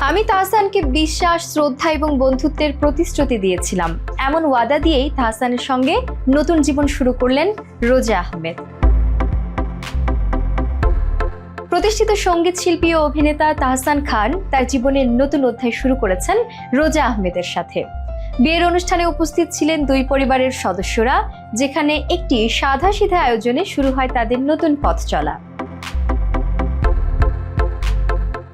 আমি তাহসানকে বিশ্বাস, শ্রদ্ধা এবং বন্ধুত্বের প্রতিশ্রুতি দিয়েছিলাম। এমন ওয়াদা দিয়েই তাহসানের সঙ্গে নতুন জীবন শুরু করলেন রোজা আহমেদ। প্রতিষ্ঠিত সঙ্গীত শিল্পী ও অভিনেতা তাহসান খান তার জীবনের নতুন অধ্যায় শুরু করেছেন রোজা আহমেদের সাথে। বিয়ের অনুষ্ঠানে উপস্থিত ছিলেন দুই পরিবারের সদস্যরা, যেখানে একটি সাদাসিধা আয়োজনে শুরু হয় তাদের নতুন পথ চলা।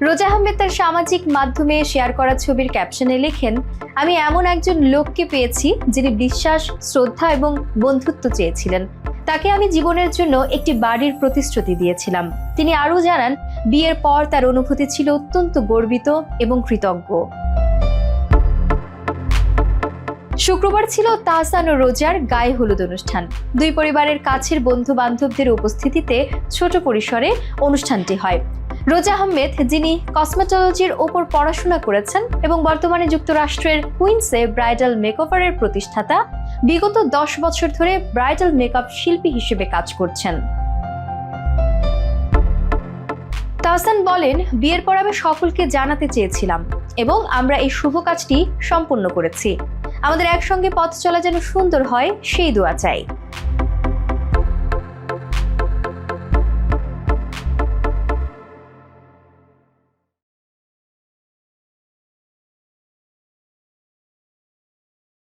রোজা আহমেদ তার সামাজিক মাধ্যমে শেয়ার করা ছবির ক্যাপশনে লেখেন, আমি এমন একজন লোককে পেয়েছি যিনি বিশ্বাস, শ্রদ্ধা এবং বন্ধুত্ব চেয়েছিলেন। তাকে আমি জীবনের জন্য একটি বাড়ির প্রতিশ্রুতি দিয়েছিলাম। তিনি আরও জানান, বিয়ের পর তার অনুভূতি ছিল অত্যন্ত গর্বিত এবং কৃতজ্ঞ। শুক্রবার ছিল তাহসান ও রোজার গায়ে হলুদ অনুষ্ঠান। দুই পরিবারের কাছের বন্ধু বান্ধবদের উপস্থিতিতে ছোট পরিসরে অনুষ্ঠানটি হয়। রোজা আহমেদ, যিনি কসমেটোলজির ওপর পড়াশোনা করেছেন এবং বর্তমানে যুক্তরাষ্ট্রের কুইন্সে ব্রাইডাল মেকওভারের প্রতিষ্ঠাতা, বিগত 10 বছর ধরে ব্রাইডাল মেকআপ শিল্পী হিসেবে কাজ করছেন। তাহসান বলেন, বিয়ের পর আমি সকলকে জানাতে চেয়েছিলাম এবং আমরা এই শুভ কাজটি সম্পন্ন করেছি। আমাদের একসঙ্গে পথ চলা যেন সুন্দর হয়, সেই দোয়া চাই।